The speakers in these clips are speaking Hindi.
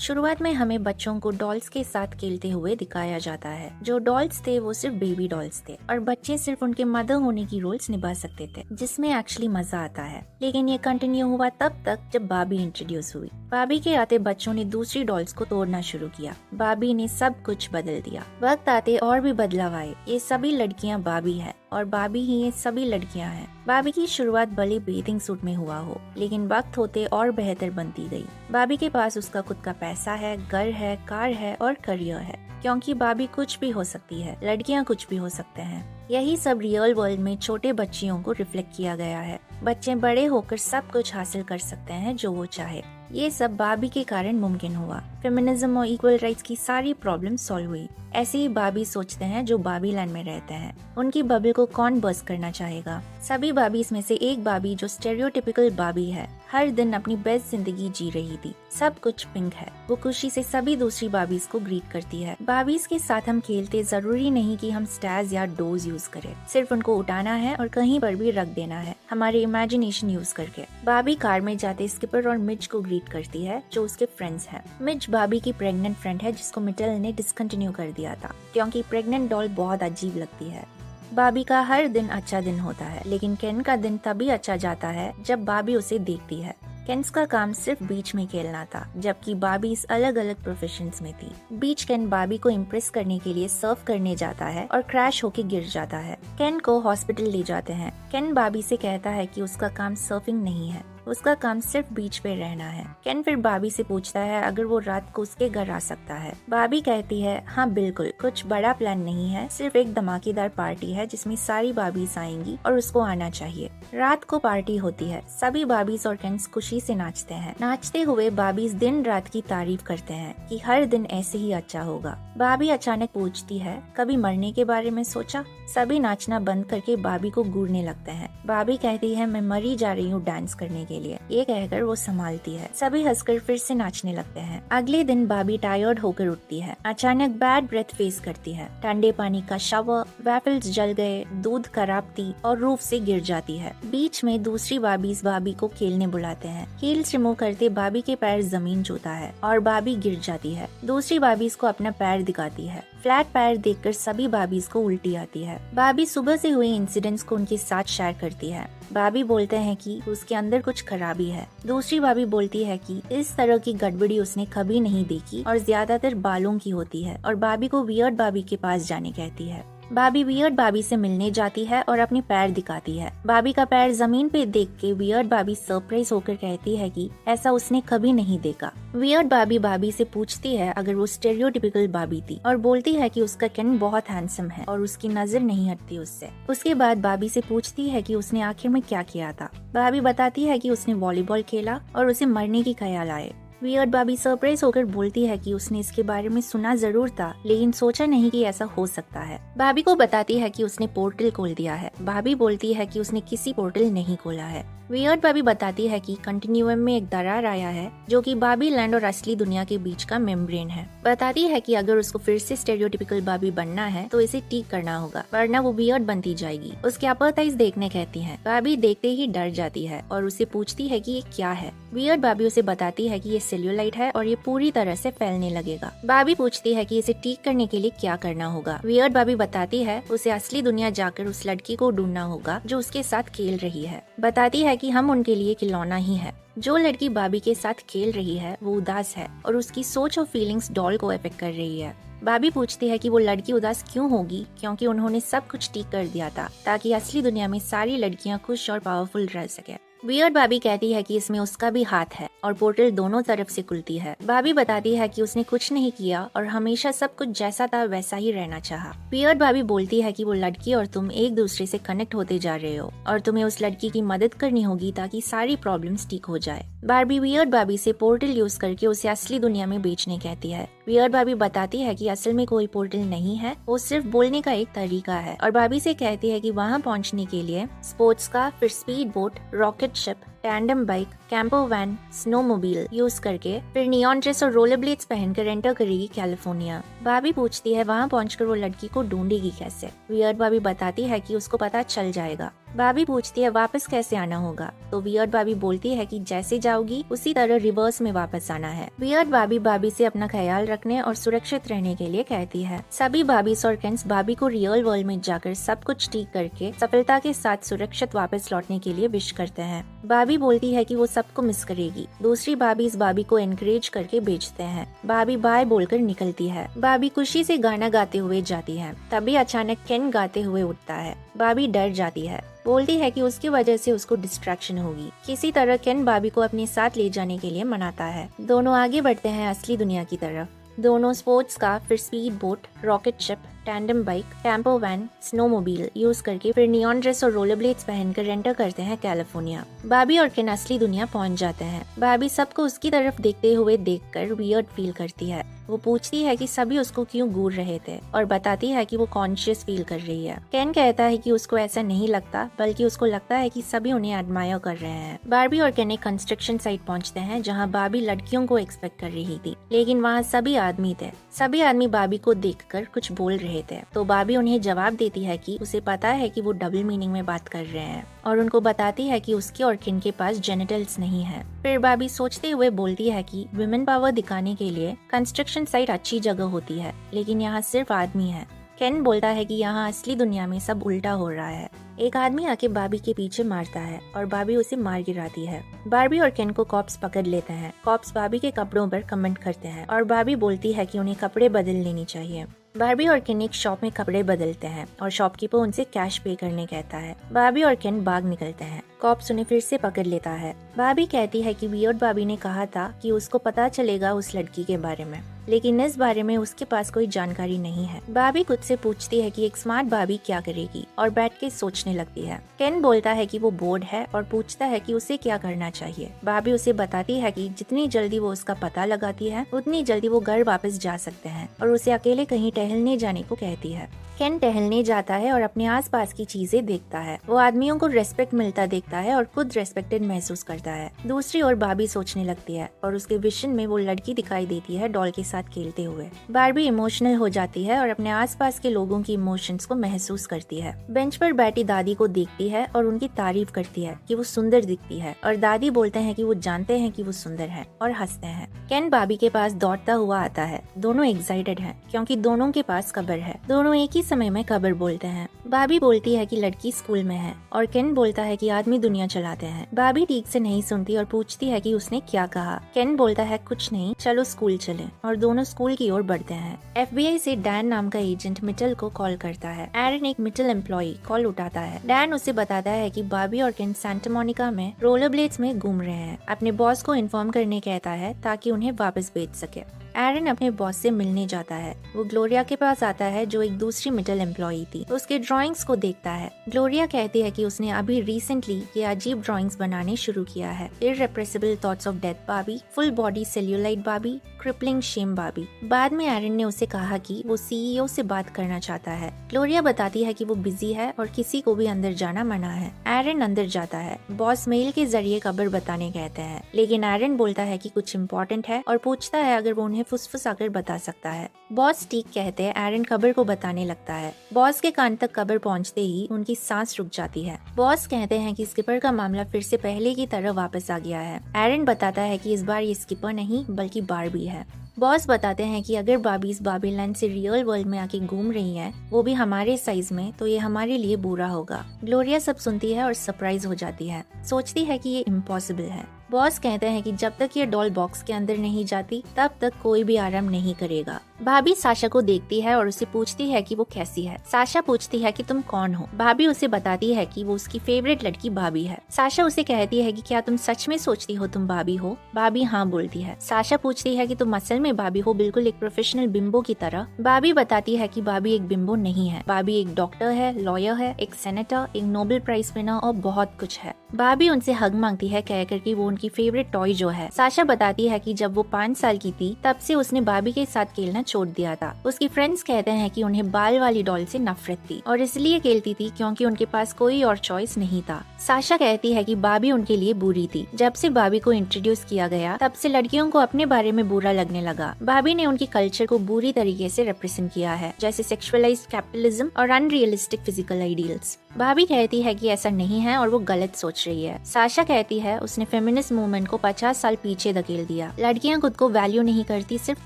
शुरुआत में हमें बच्चों को डॉल्स के साथ खेलते हुए दिखाया जाता है। जो डॉल्स थे वो सिर्फ बेबी डॉल्स थे और बच्चे सिर्फ उनके मदर होने की रोल्स निभा सकते थे, जिसमें एक्चुअली मजा आता है। लेकिन ये कंटिन्यू हुआ तब तक जब बाबी इंट्रोड्यूस हुई। बाबी के आते बच्चों ने दूसरी डॉल्स को तोड़ना शुरू किया। बाबी ने सब कुछ बदल दिया। वक्त आते और भी बदलाव आए। ये सभी लड़कियां बाबी है और बाबी ही ये सभी लड़कियां हैं। बाबी की शुरुआत भले बेथिंग सूट में हुआ हो, लेकिन वक्त होते और बेहतर बनती गई। बाबी के पास उसका खुद का पैसा है, घर है, कार है और करियर है, क्योंकि बाबी कुछ भी हो सकती है, लड़कियां कुछ भी हो सकते हैं। यही सब रियल वर्ल्ड में छोटे बच्चियों को रिफ्लेक्ट किया गया है। बच्चे बड़े होकर सब कुछ हासिल कर सकते हैं जो वो चाहे। ये सब बाबी के कारण मुमकिन हुआ। फेमिनिज्म और इक्वल राइट्स की सारी प्रॉब्लम सॉल्व हुई। ऐसे ही बाबी सोचते हैं जो बाबी लैंड में रहते हैं। उनकी बबल को कौन बस्ट करना चाहेगा? सभी बाबीज में से एक बाबी जो स्टेरियोटिपिकल बाबी है, हर दिन अपनी बेस्ट जिंदगी जी रही थी। सब कुछ पिंक है। वो खुशी से सभी दूसरी बाबीज को ग्रीट करती है। बाबीज के साथ हम खेलते जरूरी नहीं कि हम स्टैज या डोज यूज करें, सिर्फ उनको उठाना है और कहीं पर भी रख देना है हमारे इमेजिनेशन यूज करके। बाबी कार में जाते स्किपर और मिच को ग्रीट करती है जो उसके फ्रेंड्स हैं। मिच बाबी की प्रेग्नेंट फ्रेंड है जिसको मिटेल ने डिसकंटिन्यू कर दिया था, क्योंकि प्रेग्नेंट डॉल बहुत अजीब लगती है। बाबी का हर दिन अच्छा दिन होता है, लेकिन केन का दिन तभी अच्छा जाता है जब बाबी उसे देखती है। केन्स का काम सिर्फ बीच में खेलना था, जबकि बाबी अलग अलग प्रोफेशंस में थी। बीच केन बाबी को इम्प्रेस करने के लिए सर्व करने जाता है और क्रैश होके गिर जाता है। केन को हॉस्पिटल ले जाते हैं। केन बाबी से कहता है कि उसका काम सर्फिंग नहीं है, उसका काम सिर्फ बीच पे रहना है। केन फिर बाबी से पूछता है अगर वो रात को उसके घर आ सकता है। बाबी कहती है हाँ बिल्कुल, कुछ बड़ा प्लान नहीं है, सिर्फ एक धमाकेदार पार्टी है जिसमें सारी बाबीज आएंगी और उसको आना चाहिए। रात को पार्टी होती है। सभी बाबीज और केन्स खुशी से नाचते हैं। नाचते हुए बाबीज दिन रात की तारीफ करते हैं कि हर दिन ऐसे ही अच्छा होगा। बाबी अचानक पूछती है कभी मरने के बारे में सोचा? सभी नाचना बंद करके बाबी को घूरने लगते हैं। बाबी कहती है मैं मरी जा रही हूँ डांस करने के लिए। ये कहकर वो संभालती है। सभी हंसकर फिर से नाचने लगते हैं। अगले दिन बाबी टायर्ड होकर उठती है। अचानक बैड ब्रेथ फेस करती है। ठंडे पानी का शावर, वैफल्स जल गए, दूध खराब थी और रूफ से गिर जाती है। बीच में दूसरी बाबीज बाबी को खेलने बुलाते हैं। हील्स रिमूव करते बाबी के पैर जमीन छूता है और बाबी गिर जाती है। दूसरी बाबीज को अपना पैर दिखाती है। फ्लैट पैर देखकर सभी बाबीज को उल्टी आती है। बाबी सुबह से हुए इंसिडेंट्स को उनके साथ शेयर करती है। बाबी बोलते हैं कि उसके अंदर कुछ खराबी है। दूसरी बाबी बोलती है कि इस तरह की गड़बड़ी उसने कभी नहीं देखी और ज्यादातर बालों की होती है, और बाबी को वियर्ड बाबी के पास जाने कहती है। बाबी वियर्ड बाबी से मिलने जाती है और अपने पैर दिखाती है। बाबी का पैर जमीन पे देख के वियर्ड बाबी सरप्राइज होकर कहती है कि ऐसा उसने कभी नहीं देखा। वियर्ड बाबी बाबी से पूछती है अगर वो स्टेरियोटिपिकल बाबी थी और बोलती है कि उसका केन बहुत हैंडसम है और उसकी नजर नहीं हटती उससे। उसके बाद बाबी से पूछती है कि उसने आखिर में क्या किया था। बाबी बताती है कि उसने वॉलीबॉल खेला और उसे मरने की ख्याल आए। वियर्ड बाबी सरप्राइज होकर बोलती है कि उसने इसके बारे में सुना जरूर था, लेकिन सोचा नहीं कि ऐसा हो सकता है। बाबी को बताती है कि उसने पोर्टल खोल दिया है। बाबी बोलती है कि उसने किसी पोर्टल नहीं खोला है। वियर्ड बाबी बताती है कि कंटिन्यूम में एक दरार आया है जो कि बाबी लैंड और असली दुनिया के बीच का मेम्ब्रेन है। बताती है कि अगर उसको फिर से स्टेरियोटिपिकल बाबी बनना है तो इसे ठीक करना होगा, वरना वो वियर्ड बनती जाएगी। उसके अपर थाइज देखने कहती है। बाबी देखते ही डर जाती है और उसे पूछती है कि ये क्या है। वियर्ड बाबी उसे बताती है कि ये सेल्यूलाइट है और ये पूरी तरह से फैलने लगेगा। बाबी पूछती है कि इसे ठीक करने के लिए क्या करना होगा। वियर्ड बाबी बताती है उसे असली दुनिया जाकर उस लड़की को ढूंढना होगा जो उसके साथ खेल रही है। बताती है कि हम उनके लिए खिलौना ही है। जो लड़की बाबी के साथ खेल रही है वो उदास है और उसकी सोच और फीलिंग्स डॉल को अफेक्ट कर रही है। बाबी पूछती है कि वो लड़की उदास क्यों होगी, क्योंकि उन्होंने सब कुछ ठीक कर दिया था ताकि असली दुनिया में सारी लड़कियां खुश और पावरफुल रह सके। वियर्ड बाबी कहती है कि इसमें उसका भी हाथ है और पोर्टल दोनों तरफ से खुलती है। बाबी बताती है कि उसने कुछ नहीं किया और हमेशा सब कुछ जैसा था वैसा ही रहना चाहा। वियर्ड बाबी बोलती है कि वो लड़की और तुम एक दूसरे से कनेक्ट होते जा रहे हो और तुम्हें उस लड़की की मदद करनी होगी ताकि सारी प्रॉब्लम्स ठीक हो जाए। बारबी वियर्ड बाबी से पोर्टल यूज करके उसे असली दुनिया में बेचने कहती है। वियर्ड बाबी बताती है कि असल में कोई पोर्टल नहीं है, वो सिर्फ बोलने का एक तरीका है, और बाबी से कहती है कि वहाँ पहुँचने के लिए स्पोर्ट्स कार, फिर speed boat, rocket ship, tandem bike, camper van, snowmobile use करके फिर नियॉन ड्रेस और रोलर ब्लेड्स पहनकर एंटर करेगी कैलिफोर्निया। बाबी पूछती है वहाँ पहुंचकर वो लड़की को ढूंढेगी कैसे। वियर्ड बाबी बताती है कि उसको पता चल जाएगा। बाबी पूछती है वापस कैसे आना होगा, तो वियर्ड बाबी बोलती है कि जैसे जाओगी उसी तरह रिवर्स में वापस आना है। वियर्ड बाबी से अपना ख्याल रखने और सुरक्षित रहने के लिए कहती है। सभी बाबीज और केन्स बाबी को रियल वर्ल्ड में जाकर सब कुछ ठीक करके सफलता के साथ सुरक्षित वापस लौटने के लिए विश करते हैं। बाबी बोलती है कि वो सबको मिस करेगी। दूसरी बाबीज बाबी को एनकरेज करके भेजते हैं। बाबी बाय बोलकर निकलती है। बाबी खुशी से गाना गाते हुए जाती है। तभी अचानक केन गाते हुए उठता है। बाबी डर जाती है, बोलती है कि उसकी वजह से उसको डिस्ट्रैक्शन होगी। किसी तरह केन बाबी को अपने साथ ले जाने के लिए मनाता है। दोनों आगे बढ़ते हैं असली दुनिया की तरफ। दोनों स्पोर्ट्स कार, फिर speed boat, rocket ship, tandem bike, camper van, snowmobile use करके फिर नियॉन ड्रेस और रोलर ब्लेड्स पहनकर रेंटर करते हैं कैलिफोर्निया। बाबी और केन असली दुनिया पहुंच जाते हैं। बाबी सबको उसकी तरफ देखते हुए देखकर वियर्ड फील करती है। वो पूछती है कि सभी उसको क्यों घूर रहे थे और बताती है कि वो कॉन्शियस फील कर रही है। केन कहता है कि उसको ऐसा नहीं लगता, बल्कि उसको लगता है कि सभी उन्हें एडमायर कर रहे हैं। बार्बी और केन एक कंस्ट्रक्शन साइट पहुंचते हैं जहां बार्बी लड़कियों को एक्सपेक्ट कर रही थी, लेकिन वहां सभी आदमी थे। सभी आदमी बार्बी को देखकर कुछ बोल रहे थे, तो बार्बी उन्हें जवाब देती है कि उसे पता है कि वो डबल मीनिंग में बात कर रहे हैं और उनको बताती है कि उसके और केन के पास जेनिटल्स नहीं है। फिर बार्बी सोचते हुए बोलती है कि वुमेन पावर दिखाने के लिए कंस्ट्रक्शन साइट अच्छी जगह होती है, लेकिन यहाँ सिर्फ आदमी है। केन बोलता है कि यहाँ असली दुनिया में सब उल्टा हो रहा है। एक आदमी आके बार्बी के पीछे मारता है और बार्बी उसे मार गिराती है। बार्बी और केन को कॉप्स पकड़ लेते हैं। कॉप्स बार्बी के कपड़ों पर कमेंट करते हैं और बार्बी बोलती है कि उन्हें कपड़े बदल लेनी चाहिए। बार्बी और केन एक शॉप में कपड़े बदलते हैं और शॉपकीपर उनसे कैश पे करने कहता है। बार्बी और केन भाग निकलते हैं। कॉप्स उन्हें फिर से पकड़ लेता है। बार्बी कहती है कि वियर्ड बार्बी ने कहा था कि उसको पता चलेगा उस लड़की के बारे में, लेकिन इस बारे में उसके पास कोई जानकारी नहीं है। बार्बी खुद से पूछती है कि एक स्मार्ट बार्बी क्या करेगी और बैठ के सोचने लगती है। केन बोलता है कि वो बोर्ड है और पूछता है कि उसे क्या करना चाहिए। बार्बी उसे बताती है कि जितनी जल्दी वो उसका पता लगाती है उतनी जल्दी वो घर वापस जा सकते हैं और उसे अकेले कहीं टहलने जाने को कहती है। केन टहलने जाता है और अपने आसपास की चीजें देखता है। वो आदमियों को रेस्पेक्ट मिलता देखता है और खुद रेस्पेक्टेड महसूस करता है। दूसरी ओर बार्बी सोचने लगती है और उसके विजन में वो लड़की दिखाई देती है डॉल के साथ खेलते हुए। बार्बी इमोशनल हो जाती है और अपने आसपास के लोगों की इमोशंस को महसूस करती है। बेंच पर बैठी दादी को देखती है और उनकी तारीफ करती है कि वो सुंदर दिखती है और दादी बोलते हैं कि वो जानते हैं कि वो सुंदर है और हंसते हैं। केन बार्बी के पास दौड़ता हुआ आता है। दोनों एक्साइटेड हैं क्योंकि दोनों के पास कब्र है। दोनों एक ही समय में कब्र बोलते हैं। बार्बी बोलती है कि लड़की स्कूल में है और केन बोलता है कि आदमी दुनिया चलाते हैं। बार्बी ठीक से नहीं सुनती और पूछती है कि उसने क्या कहा। केन बोलता है कुछ नहीं, चलो स्कूल चलें, और दोनों स्कूल की ओर बढ़ते हैं। FBI से डैन नाम का एजेंट मिटल को कॉल करता है। एरन एक मिटल एम्प्लॉय कॉल उठाता है। डैन उसे बताता है कि बार्बी और केन सैंटा मोनिका में रोलर ब्लेड्स में घूम रहे हैं। अपने बॉस को इन्फॉर्म करने कहता है ताकि उन्हें वापस भेज सके। एरन अपने बॉस से मिलने जाता है। वो ग्लोरिया के पास आता है जो एक दूसरी मिटल एम्प्लॉई थी। उसके ड्राइंग्स को देखता है। ग्लोरिया कहती है कि उसने अभी रिसेंटली ये अजीब ड्राइंग्स बनाने शुरू किया है। Irrepressible thoughts of death Barbie, full body cellulite Barbie, crippling shame Barbie. बाद में एरन ने उसे कहा कि वो CEO से बात करना चाहता है। ग्लोरिया बताती है कि वो बिजी है और किसी को भी अंदर जाना मना है। एरन अंदर जाता है। बॉस मेल के जरिए खबर बताने कहते हैं, लेकिन एरन बोलता है कि कुछ इम्पोर्टेंट है और पूछता है अगर वो उन्हें फुसफुसाकर बता सकता है। बॉस ठीक कहते हैं। एरन खबर को बताने लगता है। बॉस के कान तक खबर पहुंचते ही उनकी सांस रुक जाती है। बॉस कहते हैं कि स्किपर का मामला फिर से पहले की तरह वापस आ गया है। एरन बताता है कि इस बार ये स्किपर नहीं बल्कि बार्बी है। बॉस बताते हैं कि अगर बार्बीज बार्बीलैंड से रियल वर्ल्ड में आके घूम रही हैं, वो भी हमारे साइज में, तो ये हमारे लिए बुरा होगा। ग्लोरिया सब सुनती है और सरप्राइज हो जाती है। सोचती है कि ये इम्पॉसिबल है। बॉस कहते हैं कि जब तक ये डॉल बॉक्स के अंदर नहीं जाती तब तक कोई भी आराम नहीं करेगा। भाभी साशा को देखती है और उसे पूछती है कि वो कैसी है। साशा पूछती है कि तुम कौन हो। भाभी उसे बताती है कि वो उसकी फेवरेट लड़की भाभी है। साशा उसे कहती है कि क्या तुम सच में सोचती हो तुम भाभी हो। भाभी हाँ बोलती है। साशा पूछती है कि तुम असल में भाभी हो, बिल्कुल एक प्रोफेशनल बिम्बो की तरह। भाभी बताती है कि भाभी एक बिम्बो नहीं है। भाभी एक डॉक्टर है, लॉयर है, एक सेनेटर, एक नोबेल प्राइज विनर और बहुत कुछ है। भाभी उनसे हग मांगती है कहकर कि वो उनकी फेवरेट टॉय जो है। साशा बताती है कि जब वो 5 साल की थी तब से उसने बार्बी के साथ खेलना छोड़ दिया था। उसकी फ्रेंड्स कहते हैं कि उन्हें बाल वाली डॉल से नफरत थी और इसलिए खेलती थी क्योंकि उनके पास कोई और चॉइस नहीं था। साशा कहती है कि बार्बी उनके लिए बुरी थी। जब से बार्बी को इंट्रोड्यूस किया गया तब से लड़कियों को अपने बारे में बुरा लगने लगा। बार्बी ने उनकी कल्चर को बुरी तरीके से रिप्रेजेंट किया है, जैसे सेक्सुअलाइज्ड कैपिटलिज्म और अनरियलिस्टिक फिजिकल आइडियल्स। भाभी कहती है कि ऐसा नहीं है और वो गलत सोच रही है। साशा कहती है उसने फेमिनिस्ट मूवमेंट को 50 साल पीछे धकेल दिया। लड़कियां खुद को वैल्यू नहीं करती सिर्फ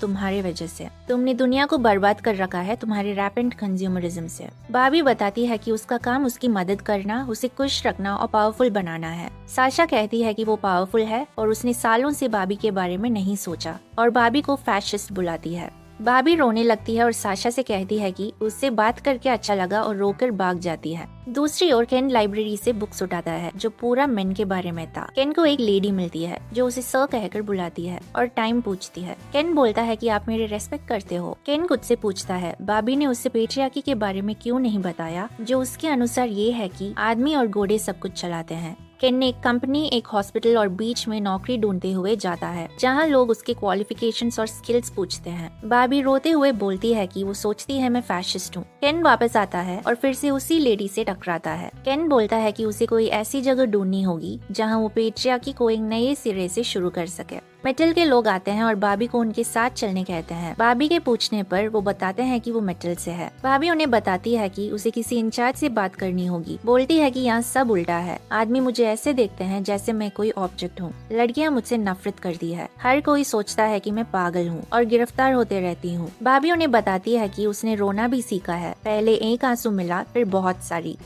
तुम्हारे वजह से। तुमने दुनिया को बर्बाद कर रखा है तुम्हारे रैपेंट कंज्यूमरिज्म से। भाभी बताती है कि उसका काम उसकी मदद करना, उसे खुश रखना और पावरफुल बनाना है। साशा कहती है कि वो पावरफुल है और उसने सालों से भाभी के बारे में नहीं सोचा और भाभी को फैशिस्ट बुलाती है। भाभी रोने लगती है और साशा से कहती है कि उससे बात करके अच्छा लगा और रोकर भाग जाती है। दूसरी ओर केन लाइब्रेरी से बुक्स उठाता है जो पूरा मेन के बारे में था। केन को एक लेडी मिलती है जो उसे सर कहकर बुलाती है और टाइम पूछती है। केन बोलता है कि आप मेरे रेस्पेक्ट करते हो। केन खुद से पूछता है भाभी ने उससे पेट्रियार्की के बारे में क्यों नहीं बताया, जो उसके अनुसार ये है कि आदमी और घोड़े सब कुछ चलाते हैं। केन ने एक कंपनी, एक हॉस्पिटल और बीच में नौकरी ढूंढते हुए जाता है जहां लोग उसके क्वालिफिकेशंस और स्किल्स पूछते हैं। भाभी रोते हुए बोलती है कि वो सोचती है मैं फैशिस्ट हूँ। केन वापस आता है और फिर से उसी लेडी से टकराता है। केन बोलता है कि उसे कोई ऐसी जगह ढूंढनी होगी जहां वो पेट्रियार्की को एक नए सिरे से शुरू कर सके। मेटल के लोग आते हैं और भाभी को उनके साथ चलने कहते हैं। भाभी के पूछने पर वो बताते हैं कि वो मेटल से है। भाभी उन्हें बताती है कि उसे किसी इंचार्ज से बात करनी होगी। बोलती है कि यहाँ सब उल्टा है, आदमी मुझे ऐसे देखते हैं जैसे मैं कोई ऑब्जेक्ट हूँ। लड़कियाँ मुझसे नफरत करती है, हर कोई सोचता है कि मैं पागल हूँ और गिरफ्तार होते रहती हूँ। भाभी उन्हें बताती है कि उसने रोना भी सीखा है, पहले एक आंसू मिला फिर बहुत सारी।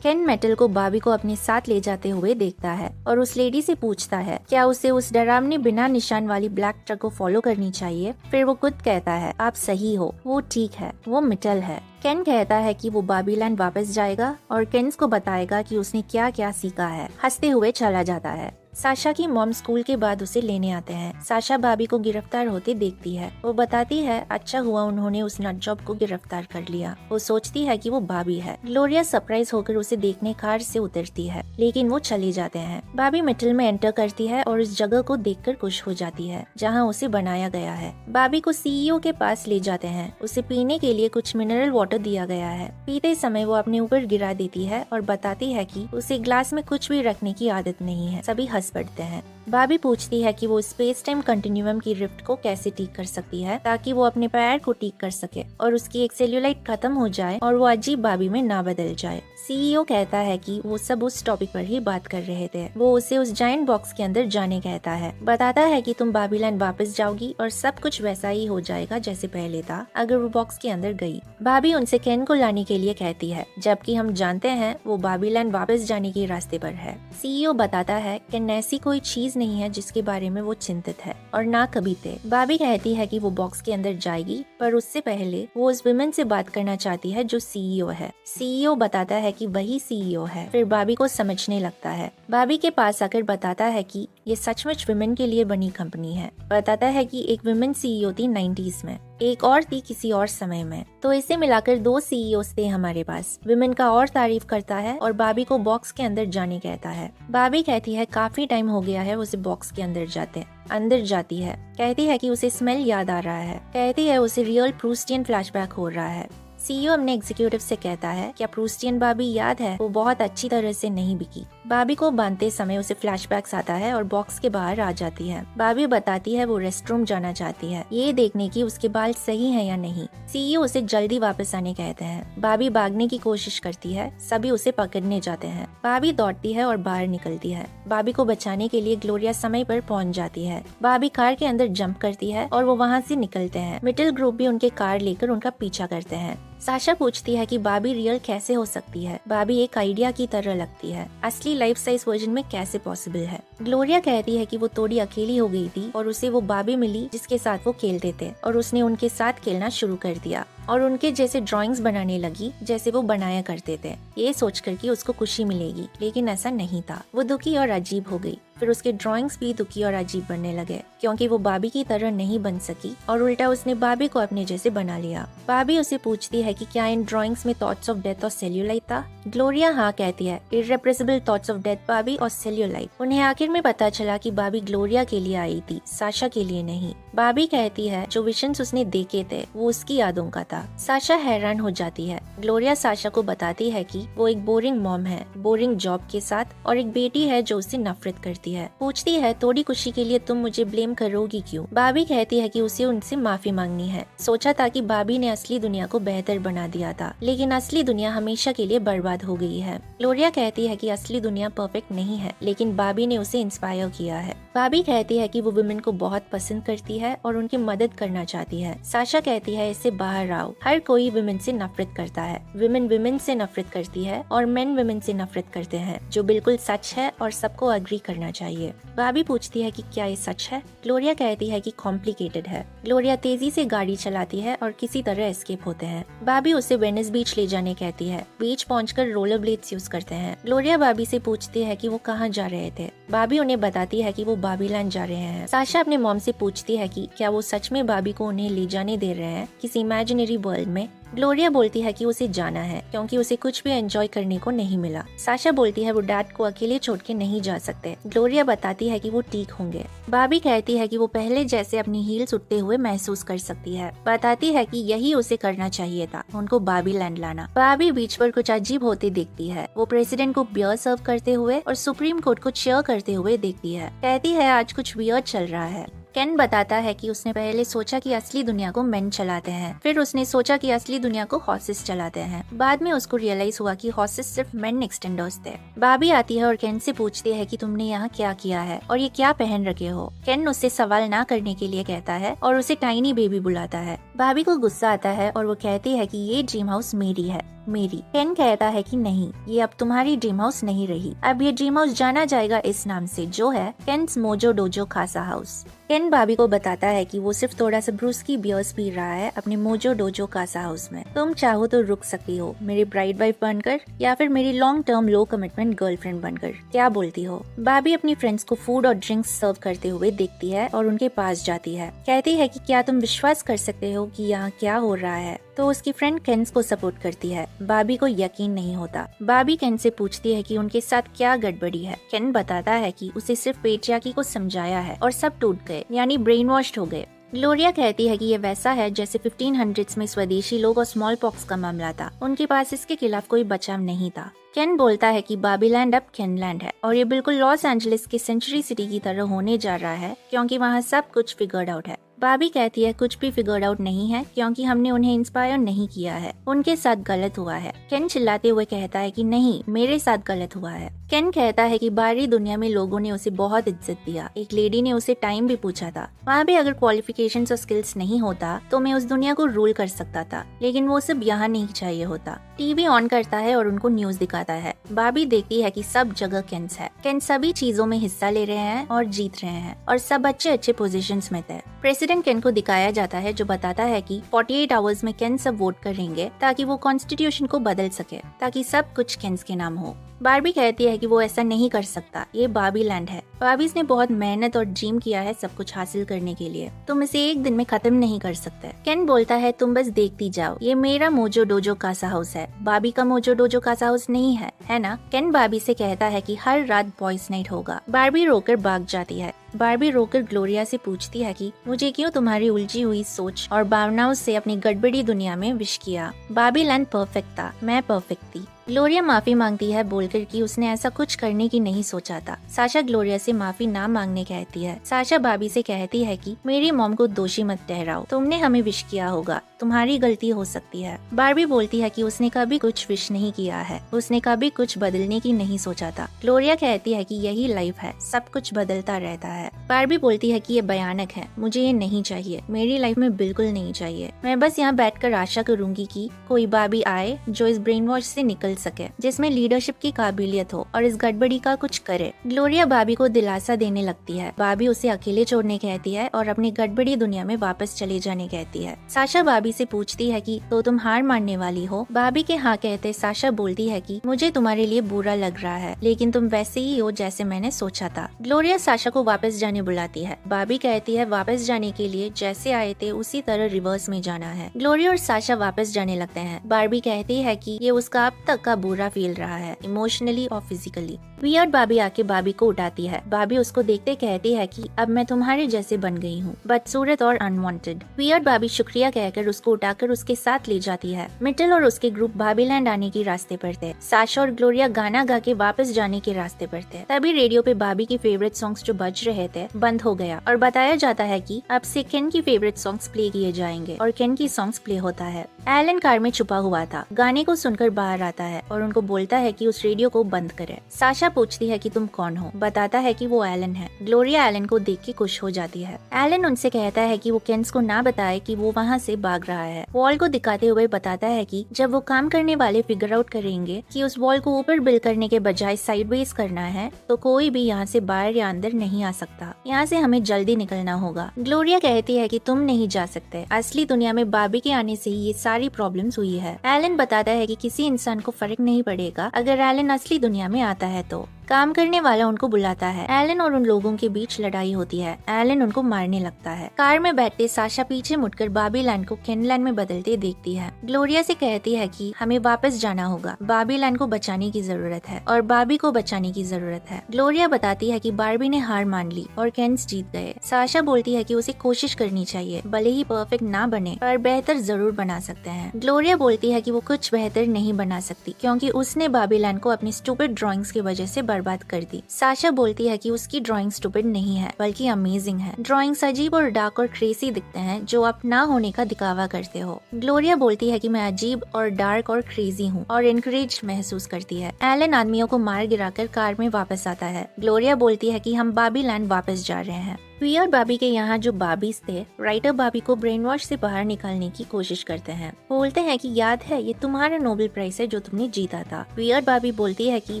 केन मेटल को भाभी को अपने साथ ले जाते हुए देखता है और उस लेडी से पूछता है क्या उसे उस डरावनी बिना निशान वाली ब्लैक ट्रक को फॉलो करनी चाहिए। फिर वो खुद कहता है आप सही हो, वो ठीक है, वो मेटल है। केन कहता है कि वो बाबीलैंड वापस जाएगा और केन्स को बताएगा कि उसने क्या क्या सीखा है। हंसते हुए चला जाता है। साशा की मॉम स्कूल के बाद उसे लेने आते हैं। साशा भाभी को गिरफ्तार होते देखती है। वो बताती है अच्छा हुआ उन्होंने उस नटजॉब को गिरफ्तार कर लिया। वो सोचती है कि वो भाभी है। ग्लोरिया सरप्राइज होकर उसे देखने कार से उतरती है, लेकिन वो चले जाते हैं। भाभी मेटल में एंटर करती है और उस जगह को देखकर खुश हो जाती है जहाँ उसे बनाया गया है। भाभी को सीईओ के पास ले जाते हैं। उसे पीने के लिए कुछ मिनरल वाटर दिया गया है। पीते समय वो अपने ऊपर गिरा देती है और बताती है कि उसे ग्लास में कुछ भी रखने की आदत नहीं है। सभी पड़ते हैं। भाभी पूछती है कि वो स्पेस टाइम कंटिन्यूम की रिफ्ट को कैसे ठीक कर सकती है ताकि वो अपने पैर को ठीक कर सके और उसकी एक सेल्यूलाइट खत्म हो जाए और वो अजीब भाभी में ना बदल जाए। सीईओ कहता है कि वो सब उस टॉपिक पर ही बात कर रहे थे। वो उसे उस जायंट बॉक्स के अंदर जाने कहता है। बताता है कि तुम बाबीलैंड वापस जाओगी और सब कुछ वैसा ही हो जाएगा जैसे पहले था अगर वो बॉक्स के अंदर गई। भाभी उनसे केन को लाने के लिए कहती है, जबकि हम जानते हैं वो बाबीलैंड वापस जाने के रास्ते पर है। सीईओ बताता है कि ऐसी कोई चीज नहीं है जिसके बारे में वो चिंतित है और ना कभी थे। भाभी कहती है कि वो बॉक्स के अंदर जाएगी, पर उससे पहले वो उस विमेन से बात करना चाहती है जो सीईओ है। सीईओ बताता है कि वही सीईओ है। फिर भाभी को समझने लगता है। भाभी के पास आकर बताता है कि ये सचमुच विमेन के लिए बनी कंपनी है। बताता है कि एक विमेन सीईओ थी 90s में, एक और थी किसी और समय में, तो इसे मिलाकर 2 सीईओ थे हमारे पास। विमेन का और तारीफ करता है और भाभी को बॉक्स के अंदर जाने कहता है। भाभी कहती है काफी टाइम हो गया है उसे बॉक्स के अंदर जाती है। कहती है कि उसे स्मेल याद आ रहा है। कहती है उसे रियल प्रूस्टियन फ्लैशबैक हो रहा है। सीईओ अपने एग्जीक्यूटिव से कहता है क्या प्रूस्टियन भाभी याद है, वो बहुत अच्छी तरह से नहीं बिकी। भाभी को बांधते समय उसे फ्लैशबैक्स आता है और बॉक्स के बाहर आ जाती है। भाभी बताती है वो रेस्टरूम जाना चाहती है, ये देखने की उसके बाल सही है या नहीं। सीईओ उसे जल्दी वापस आने कहते हैं। भाभी भागने की कोशिश करती है, सभी उसे पकड़ने जाते हैं। भाभी दौड़ती है और बाहर निकलती है। भाभी को बचाने के लिए ग्लोरिया समय पर पहुंच जाती है। भाभी कार के अंदर जंप करती है और वो वहाँ से निकलते हैं। मिडिल ग्रुप भी उनके कार लेकर उनका पीछा करते हैं। साशा पूछती है कि भाभी रियल कैसे हो सकती है। भाभी एक आइडिया की तरह लगती है, असली लाइफ साइज वर्जन में कैसे पॉसिबल है। ग्लोरिया कहती है कि वो थोड़ी अकेली हो गई थी और उसे वो भाभी मिली जिसके साथ वो खेलते थे और उसने उनके साथ खेलना शुरू कर दिया और उनके जैसे ड्राइंग्स बनाने लगी जैसे वो बनाया करते थे, ये सोचकर कि उसको खुशी मिलेगी, लेकिन ऐसा नहीं था। वो दुखी और अजीब हो गई। फिर उसके ड्राइंग्स भी दुखी और अजीब बनने लगे क्योंकि वो भाभी की तरह नहीं बन सकी और उल्टा उसने भाभी को अपने जैसे बना लिया। भाभी उसे पूछती है कि क्या इन ड्राइंग्स में थॉट्स ऑफ डेथ और सेल्यूलाइट था। ग्लोरिया हाँ कहती है, इर्रेप्रेसिबल थॉट्स ऑफ डेथ भाभी और सेल्यूलाइट। उन्हें आखिर में पता चला कि भाभी ग्लोरिया के लिए आई थी, साशा के लिए नहीं। बाबी कहती है जो विजन्स उसने देखे थे वो उसकी यादों का था। साशा हैरान हो जाती है। ग्लोरिया साशा को बताती है कि वो एक बोरिंग मॉम है, बोरिंग जॉब के साथ, और एक बेटी है जो उससे नफरत करती है। पूछती है थोड़ी खुशी के लिए तुम मुझे ब्लेम करोगी क्यों? बाबी कहती है कि उसे उनसे माफी मांगनी है। सोचा था कि बाबी ने असली दुनिया को बेहतर बना दिया था, लेकिन असली दुनिया हमेशा के लिए बर्बाद हो गई है। ग्लोरिया कहती है कि असली दुनिया परफेक्ट नहीं है, लेकिन बाबी ने उसे इंस्पायर किया है। बाबी कहती है कि वो वुमेन को बहुत पसंद करती है और उनकी मदद करना चाहती है। साशा कहती है इससे बाहर आओ, हर कोई वुमेन से नफरत करता है। वुमेन वुमेन से नफरत करती है और मेन वुमेन से नफरत करते हैं, जो बिल्कुल सच है और सबको अग्री करना चाहिए। बाबी पूछती है कि क्या ये सच है? ग्लोरिया कहती है कि कॉम्प्लिकेटेड है। ग्लोरिया तेजी से गाड़ी चलाती है और किसी तरह एस्केप होते हैं। बाबी उसे वेनिस बीच ले जाने कहती है। बीच पहुंचकर रोलर ब्लेड्स यूज करते हैं। ग्लोरिया बाबी से पूछती है कि वो कहाँ जा रहे थे। बाबी उन्हें बताती है कि वो बाबीलैंड जा रहे हैं। साशा अपने मॉम से पूछती है कि क्या वो सच में बाबी को उन्हें ले जाने दे रहे हैं किसी इमेजिनरी वर्ल्ड में। ग्लोरिया बोलती है कि उसे जाना है क्योंकि उसे कुछ भी एंजॉय करने को नहीं मिला। साशा बोलती है वो डैड को अकेले छोड़ के नहीं जा सकते। ग्लोरिया बताती है कि वो ठीक होंगे। बाबी कहती है कि वो पहले जैसे अपनी हील्स उठते हुए महसूस कर सकती है। बताती है कि यही उसे करना चाहिए था, उनको बाबीलैंड लाना। बाबी बीच पर कुछ अजीब होते देखती है। वो प्रेसिडेंट को बियर सर्व करते हुए और सुप्रीम कोर्ट को चेयर करते हुए देखती है। कहती है आज कुछ वियर्ड चल रहा है। केन बताता है कि उसने पहले सोचा कि असली दुनिया को मेन चलाते हैं, फिर उसने सोचा कि असली दुनिया को हॉर्सेस चलाते हैं। बाद में उसको रियलाइज हुआ कि हॉर्सेस सिर्फ मेन एक्सटेंडर्स थे। बाबी आती है और केन से पूछती है कि तुमने यहाँ क्या किया है और ये क्या पहन रखे हो। केन उससे सवाल ना करने के लिए कहता है और उसे टाइनी बेबी बुलाता है। बाबी को गुस्सा आता है और वो कहती है कि ये ड्रीम हाउस मेरी है, मेरी। केन कहता है कि नहीं, ये अब तुम्हारी ड्रीम हाउस नहीं रही, अब ये ड्रीम हाउस जाना जाएगा इस नाम से, जो है केन्स मोजो डोजो खासा हाउस। केन बाबी को बताता है कि वो सिर्फ थोड़ा सा ब्रूस्की बियर्स पी रहा है अपने मोजो डोजो कासा हाउस में। तुम चाहो तो रुक सकती हो, मेरी ब्राइड वाइफ बनकर या फिर मेरी लॉन्ग टर्म लो कमिटमेंट गर्लफ्रेंड बनकर। क्या बोलती हो? बाबी अपनी फ्रेंड्स को फूड और ड्रिंक्स सर्व करते हुए देखती है और उनके पास जाती है। कहती है कि क्या तुम विश्वास कर सकते हो कि यहाँ क्या हो रहा है? तो उसकी फ्रेंड केन्स को सपोर्ट करती है। बाबी को यकीन नहीं होता। बाबी केन से पूछती है कि उनके साथ क्या गड़बड़ी है। केन बताता है कि उसे सिर्फ पेट्रियार्की को समझाया है और सब टूट गए, यानी ब्रेन वॉश्ड हो गए। ग्लोरिया कहती है कि ये वैसा है जैसे 1500s में स्वदेशी लोग और स्मॉल पॉक्स का मामला था। उनके पास इसके खिलाफ कोई बचाव नहीं था। केन बोलता है कि बाबीलैंड अब केनलैंड है और ये बिल्कुल लॉस एंजलिस के सेंचुरी सिटी की तरह होने जा रहा है क्योंकि वहाँ सब कुछ फिगर्ड आउट है। बाबी कहती है कुछ भी फिगर्ड आउट नहीं है क्योंकि हमने उन्हें इंस्पायर नहीं किया है, उनके साथ गलत हुआ है। केन चिल्लाते हुए कहता है कि नहीं, मेरे साथ गलत हुआ है। केन कहता है कि बाहरी दुनिया में लोगों ने उसे बहुत इज्जत दिया। एक लेडी ने उसे टाइम भी पूछा था। वहाँ भी अगर क्वालिफिकेशंस और स्किल्स नहीं होता तो मैं उस दुनिया को रूल कर सकता था, लेकिन वो सब यहाँ नहीं चाहिए होता। टीवी ऑन करता है और उनको न्यूज दिखाता है। बाबी देखती है कि सब जगह केन्स है। केन सभी चीजों में हिस्सा ले रहे हैं और जीत रहे हैं और सब अच्छे पोजीशंस में थे। प्रेसिडेंट केन को दिखाया जाता है जो बताता है कि 48 आवर्स में केन सब वोट करेंगे ताकि वो कॉन्स्टिट्यूशन को बदल सके, ताकि सब कुछ केन्स के नाम हो। बार्बी कहती है कि वो ऐसा नहीं कर सकता, ये बाबीलैंड है। बार्बीज ने बहुत मेहनत और ड्रीम किया है सब कुछ हासिल करने के लिए, तुम इसे एक दिन में खत्म नहीं कर सकते। केन बोलता है तुम बस देखती जाओ, ये मेरा मोजो डोजो कासा हाउस है, बाबी का मोजो डोजो कासा हाउस नहीं है ना? केन बार्बी से कहता है कि हर रात बॉयज नाइट होगा। बार्बी रोकर भाग जाती है। बार्बी रोकर ग्लोरिया से पूछती है कि मुझे क्यों तुम्हारी उलझी हुई सोच और भावनाओं से अपनी गड़बड़ी दुनिया में विश किया। बाबीलैंड परफेक्ट था, मैं परफेक्ट थी। ग्लोरिया माफी मांगती है बोलकर कि उसने ऐसा कुछ करने की नहीं सोचा था। साशा ग्लोरिया से माफी ना मांगने कहती है। साशा बाबी से कहती है कि मेरी मॉम को दोषी मत ठहराओ, तुमने हमें विश किया होगा, तुम्हारी गलती हो सकती है। बार्बी बोलती है कि उसने कभी कुछ विश नहीं किया है, उसने कभी कुछ बदलने की नहीं सोचा था। ग्लोरिया कहती है कि यही लाइफ है, सब कुछ बदलता रहता है। बार्बी बोलती है कि ये भयानक है, मुझे ये नहीं चाहिए, मेरी लाइफ में बिल्कुल नहीं चाहिए। मैं बस यहाँ बैठकर आशा करूंगी कि कोई बाबी आए जो इस ब्रेन वॉश से निकल सके, जिसमें लीडरशिप की काबिलियत हो और इस गड़बड़ी का कुछ करे। ग्लोरिया बाबी को दिलासा देने लगती है। बाबी उसे अकेले छोड़ने कहती है और अपनी गड़बड़ी दुनिया में वापस चले जाने कहती है। साशा बाबी से पूछती है कि तो तुम हार मानने वाली हो? बाबी के हाँ कहते साशा बोलती है कि मुझे तुम्हारे लिए बुरा लग रहा है, लेकिन तुम वैसे ही हो जैसे मैंने सोचा था। ग्लोरिया साशा को वापस वापस जाने बुलाती है। बार्बी कहती है वापस जाने के लिए जैसे आए थे उसी तरह रिवर्स में जाना है। ग्लोरिया और साशा वापस जाने लगते हैं। बार्बी कहती है कि ये उसका अब तक का बुरा फील रहा है, इमोशनली और फिजिकली। वियर्ड बार्बी आके बार्बी को उठाती है। बार्बी उसको देखते कहती है कि अब मैं तुम्हारे जैसे बन गई हूँ, बदसूरत और अनवांटेड। वियर्ड बार्बी शुक्रिया कहकर उसको उठाकर उसके साथ ले जाती है। मिटल और उसके ग्रुप बार्बीलैंड आने के रास्ते पर थे। साशा और ग्लोरिया गाना गा के वापस जाने के रास्ते पर थे। तभी रेडियो पे बार्बी की फेवरेट सॉन्ग्स जो बज रहे थे बंद हो गया और बताया जाता है कि अब से केन की फेवरेट सॉन्ग्स प्ले किए जाएंगे और केन की सॉन्ग्स प्ले होता है। एलन कार में छुपा हुआ था। गाने को सुनकर बाहर आता है और उनको बोलता है कि उस रेडियो को बंद करे। साशा पूछती है कि तुम कौन हो। बताता है कि वो एलन है। ग्लोरिया एलन को देख के खुश हो जाती है। एलन उनसे कहता है कि वो केन्स को ना बताए कि वो वहाँ से भाग रहा है। वॉल को दिखाते हुए बताता है कि जब वो काम करने वाले फिगर आउट करेंगे कि उस वॉल को ऊपर बिल्ड करने के बजाय साइडवेज करना है तो कोई भी यहाँ से बाहर या अंदर नहीं आ सकता। यहाँ से हमें जल्दी निकलना होगा। ग्लोरिया कहती है कि तुम नहीं जा सकते। असली दुनिया में बार्बी के आने से ही ये सारी प्रॉब्लम्स हुई है। एलन बताता है कि किसी इंसान को फर्क नहीं पड़ेगा अगर एलन असली दुनिया में आता है तो। काम करने वाला उनको बुलाता है। एलन और उन लोगों के बीच लड़ाई होती है। एलन उनको मारने लगता है। कार में बैठते साशा पीछे मुड़कर बार्बीलैंड को केनलैंड में बदलते देखती है। ग्लोरिया से कहती है कि हमें वापस जाना होगा। बार्बीलैंड को बचाने की जरूरत है और बार्बी को बचाने की जरूरत है। ग्लोरिया बताती है कि बार्बी ने हार मान ली और केन्स जीत गए। साशा बोलती है कि उसे कोशिश करनी चाहिए, भले ही परफेक्ट ना बने पर बेहतर जरूर बना सकते हैं। ग्लोरिया बोलती है कि वो कुछ बेहतर नहीं बना सकती क्योंकि उसने बार्बीलैंड को अपनी स्टूपिड ड्राइंग्स की वजह से बर्बाद कर दी। साशा बोलती है कि उसकी ड्राइंग स्टूपिड नहीं है बल्कि अमेजिंग है। ड्राइंग्स अजीब और डार्क और क्रेजी दिखते हैं जो आप ना होने का दिखावा करते हो। ग्लोरिया बोलती है कि मैं अजीब और डार्क और क्रेजी हूँ और इनकरेज महसूस करती है। एलन आदमियों को मार गिराकर कार में वापस आता है। ग्लोरिया बोलती है कि हम बार्बीलैंड वापस जा रहे हैं। वियर्ड बार्बी के यहाँ जो बार्बीज थे, राइटर बार्बी को ब्रेन वॉश से बाहर निकालने की कोशिश करते हैं। बोलते हैं कि याद है ये तुम्हारा नोबेल प्राइज है जो तुमने जीता था। वियर्ड बार्बी बोलती है कि